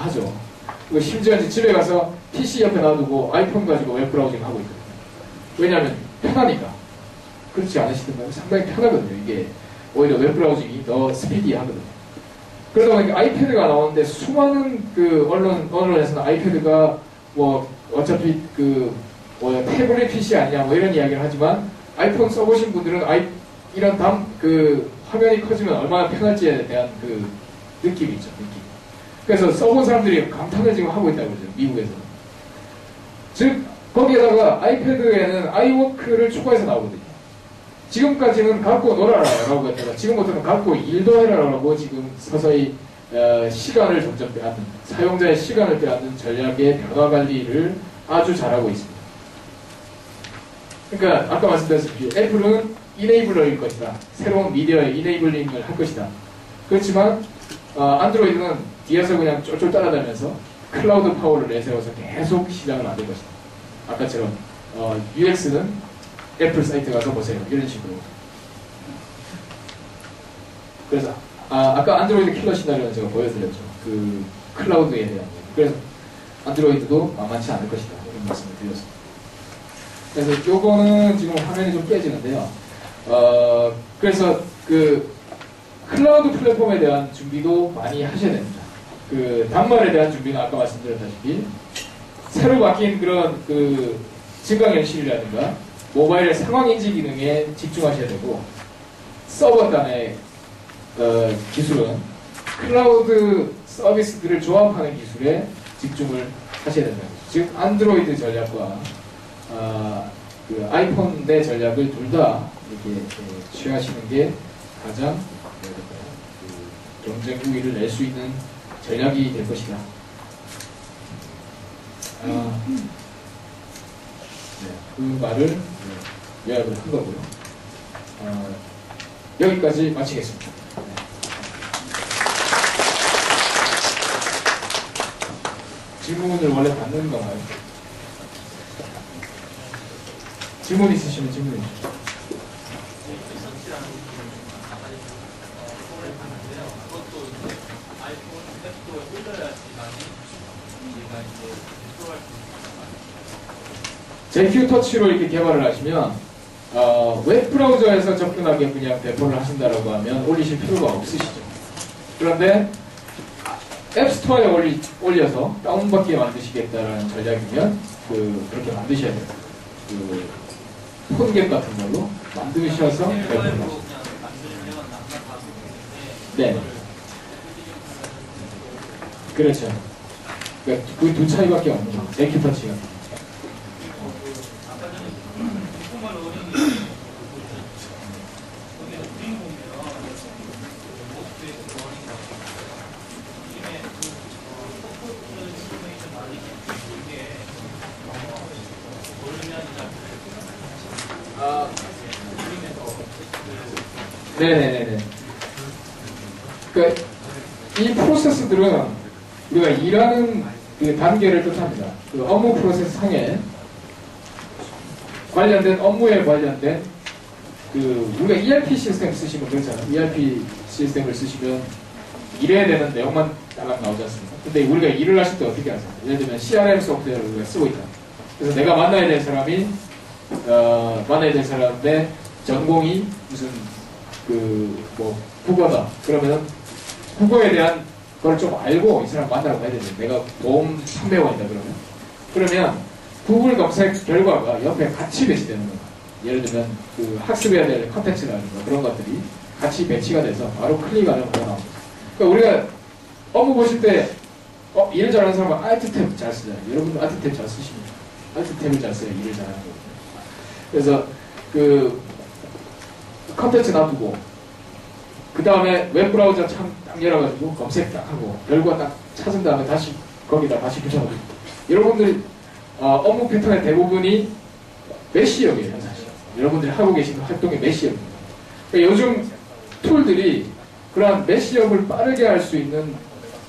하죠. 그리고 심지어 이제 집에 가서 PC 옆에 놔두고 아이폰 가지고 웹브라우징 하고 있거든요. 왜냐하면 편하니까. 그렇지 않으시던가요? 상당히 편하거든요. 이게 오히려 웹브라우징이 더 스피디하거든요. 그러다 보니까 아이패드가 나오는데 수많은 그 언론에서는 아이패드가 뭐 어차피 그 뭐 태블릿 PC 아니냐 뭐 이런 이야기를 하지만 아이폰 써보신 분들은 이런 그 화면이 커지면 얼마나 편할지에 대한 그 느낌이 있죠. 느낌. 그래서 써본 사람들이 감탄을 지금 하고 있다고 그러죠. 미국에서는. 즉 거기에다가 아이패드에는 아이워크를 추가해서 나오거든요. 지금까지는 갖고 놀아라 라고 했다가 지금부터는 갖고 일도 해라 라고 지금 서서히 시간을 점점 빼앗는, 사용자의 시간을 빼앗는 전략의 변화 관리를 아주 잘하고 있습니다. 그러니까 아까 말씀드렸듯이 애플은 이네이블러일 것이다. 새로운 미디어의 이네이블링을 할 것이다. 그렇지만 안드로이드는 뒤에서 그냥 쫄쫄 따라다니면서 클라우드 파워를 내세워서 계속 시장을 만들 것이다. 아까처럼 UX는 애플 사이트 가서 보세요. 이런 식으로. 그래서 아까 안드로이드 킬러 시나리오는 제가 보여드렸죠. 그 클라우드에 대한. 그래서 안드로이드도 만만치 않을 것이다. 이런 말씀을 드렸습니다. 그래서 요거는 지금 화면이 좀 깨지는데요. 그래서 그 클라우드 플랫폼에 대한 준비도 많이 하셔야 됩니다. 그 단말에 대한 준비는 아까 말씀드렸다시피 새로 바뀐 그런 그 증강현실이라든가 모바일의 상황인지 기능에 집중하셔야 되고, 서버 단의 기술은 클라우드 서비스들을 조합하는 기술에 집중을 하셔야 된다. 즉 안드로이드 전략과 그 아이폰 내 전략을 둘 다 이렇게 취하시는 게 가장 그 경쟁 우위를 낼 수 있는 전략이 될 것이다. 그 말을 요약을 한 거고요. 여기까지 마치겠습니다. 질문을 원래 받는 건가요? 질문 있으시면 질문해 주시죠. JQ 터치로 이렇게 개발을 하시면 웹 브라우저에서 접근하게 그냥 배포를 하신다라고 하면 올리실 필요가 없으시죠. 그런데 앱스토어에 올려서 다운받게 만드시겠다라는 전략이면 그렇게 만드셔야 돼요. 그 폰갭 같은 걸로 만드셔서 배포를 하시죠. 네. 그렇죠. 그러니까 그 두 차이밖에 없는 거예요. JQ 터치가. 네네네네. 그러니까 이 프로세스들은 우리가 일하는 그 단계를 뜻합니다. 그 업무 프로세스 상에 관련된 업무에 관련된 그 우리가 ERP 시스템 쓰시면 그렇잖아요. ERP 시스템을 쓰시면 일해야 되는 내용만 딱 나오지 않습니까? 근데 우리가 일을 하실 때 어떻게 하세요? 예를 들면 CRM 소프트웨어를 우리가 쓰고 있다. 그래서 내가 만나야 될 사람이 만나야 될 사람인데 전공이 무슨 그 뭐 국어다. 그러면 국어에 대한 걸 좀 알고 이 사람 만나라고 해야 되죠. 내가 보험 판매원이다 그러면 구글 검색 결과가 옆에 같이 배치되는 거예요. 예를 들면 그 학습해야 될 컨텐츠라든가 그런 것들이 같이 배치가 돼서 바로 클릭하면 뭐가 나옵니다. 그러니까 우리가 업무 보실 때 일을 잘하는 사람은 Alt 탭 잘 쓰잖아요. 여러분도 Alt 탭 잘 쓰십니까? Alt 탭을 잘 써야 일을 잘하는 거거든요. 그래서 그 컨텐츠 놔두고 그 다음에 웹브라우저 딱 열어가지고 검색 딱 하고 결과 딱 찾은 다음에 다시 거기다 다시 붙여가지고 여러분들이 업무 패턴의 대부분이 메시역이에요. 사실 여러분들이 하고 계시는 활동이 메시역입니다. 그러니까 요즘 툴들이 그러한 메시역을 빠르게 할 수 있는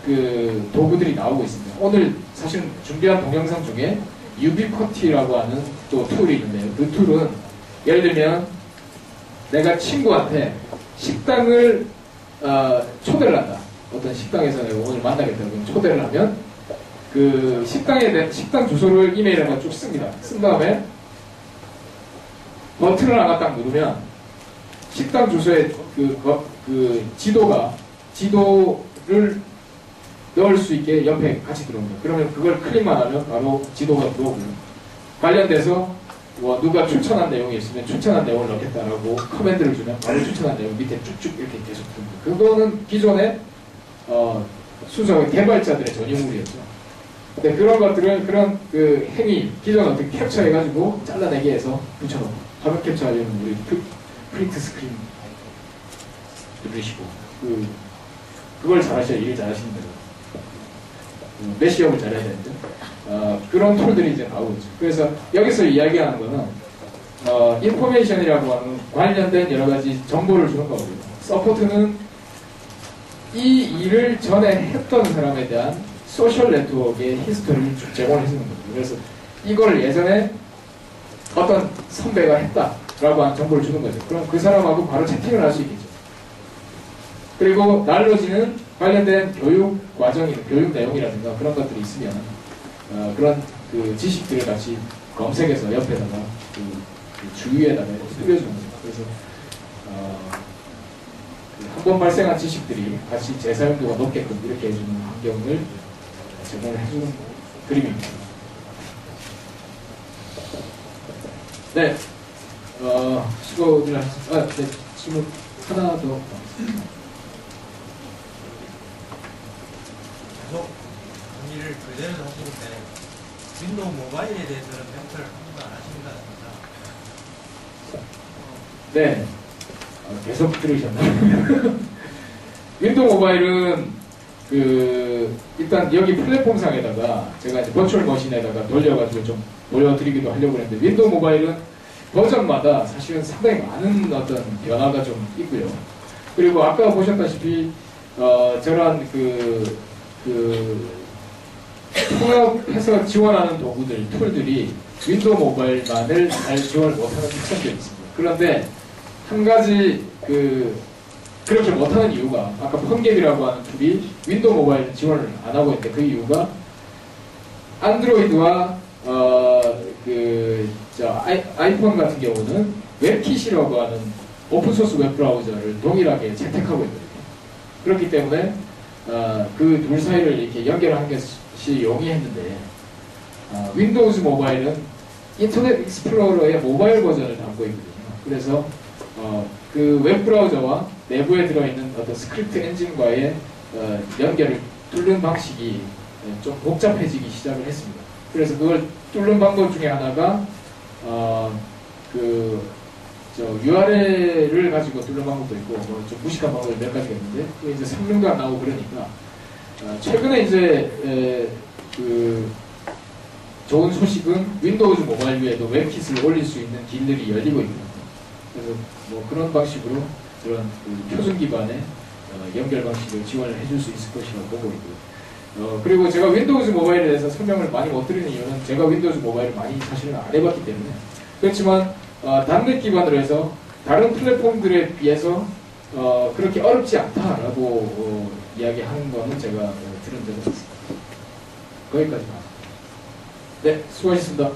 그 도구들이 나오고 있습니다. 오늘 사실 준비한 동영상 중에 유비쿼티라고 하는 또 툴이 있는데요. 그 툴은 예를 들면 내가 친구한테 식당을 초대를 한다. 어떤 식당에서 내가 오늘 만나겠다고 초대를 하면 그 식당 주소를 이메일에다 쭉 씁니다. 쓴 다음에 버튼을 하나 딱 누르면 식당 주소에 그 지도를 넣을 수 있게 옆에 같이 들어옵니다. 그러면 그걸 클릭만 하면 바로 지도가 들어오고요. 관련돼서 뭐 누가 추천한 내용이 있으면 추천한 내용을 넣겠다라고 커맨드를 주면 바로 추천한 내용 밑에 쭉쭉 이렇게 계속 듭니다. 그거는 기존에 순서 개발자들의 전유물이었죠. 근데 그런 것들을 그런 그 행위 기존 어떻게 캡처해가지고 잘라내기 해서 붙여놓고 화면 캡처하려면 우리 프린트 스크린 누르시고 그걸 잘하셔야 일 잘하시는 거예요. 메시업을 잘해야 되는데 그런 툴들이 이제 나오고 있죠. 그래서 여기서 이야기하는 거는 인포메이션이라고 하는 관련된 여러 가지 정보를 주는 거거든요. 서포트는 이 일을 전에 했던 사람에 대한 소셜 네트워크의 히스토리를 쭉 제공을 해주는 거죠. 그래서 이걸 예전에 어떤 선배가 했다라고 하는 정보를 주는 거죠. 그럼 그 사람하고 바로 채팅을 할 수 있겠죠. 그리고 날로지는 관련된 교육 과정이나 교육 내용이라든가 그런 것들이 있으면 그런 그 지식들을 같이 검색해서 옆에다가 그 주위에다가 뿌려주는 거죠. 그래서 한 번 발생한 지식들이 같이 재사용도가 높게끔 이렇게 해주는 환경을 제공을 해주는 그림입니다. 네, 수고들 하셨습니다. 네, 질문 하나 더. 계속 강의를 그대로 하시는데 윈도우 모바일에 대해서는 평가를 안 하십니다. 네, 계속 들으셨나요? 윈도우 모바일은 일단 여기 플랫폼상에다가 제가 이제 버추얼 머신에다가 돌려가지고 좀 보여드리기도 하려고 했는데 윈도우 모바일은 버전마다 사실은 상당히 많은 어떤 변화가 좀 있고요. 그리고 아까 보셨다시피 저런 통합해서 지원하는 도구들, 툴들이 윈도우 모바일만을 잘 지원을 못하는 특성들이 있습니다. 그런데 한 가지 그렇게 못하는 이유가 아까 펀갭이라고 하는 툴이 윈도우 모바일 지원을 안 하고 있는데 그 이유가 안드로이드와 아이폰 같은 경우는 웹킷이라고 하는 오픈소스 웹 브라우저를 동일하게 채택하고 있거든요. 그렇기 때문에 그 둘 사이를 이렇게 연결하는 것이 용이했는데 윈도우즈 모바일은 인터넷 익스플로러의 모바일 버전을 담고 있거든요. 그래서 그 웹 브라우저와 내부에 들어있는 어떤 스크립트 엔진과의 연결을 뚫는 방식이 좀 복잡해지기 시작을 했습니다. 그래서 그걸 뚫는 방법 중에 하나가 URL을 가지고 뚫는 방법도 있고 좀 무식한 방법이 몇 가지가 있는데 그게 이제 성능도 안 나오고 그러니까 최근에 이제 좋은 소식은 윈도우즈 모바일 위에도 웹킷을 올릴 수 있는 길들이 열리고 있거든요. 그래서 뭐 그런 방식으로 그런 표준 기반의 연결 방식을 지원을 해줄 수 있을 것이라고 보고 있고요. 그리고 제가 윈도우즈 모바일에 대해서 설명을 많이 못 드리는 이유는 제가 윈도우즈 모바일을 많이 사실은 안 해봤기 때문에 그렇지만 단넷 기반으로 해서 다른 플랫폼들에 비해서 그렇게 어렵지 않다라고 이야기하는 거는 제가 들은 적은 있습니다. 거기까지만. 네, 수고하셨습니다.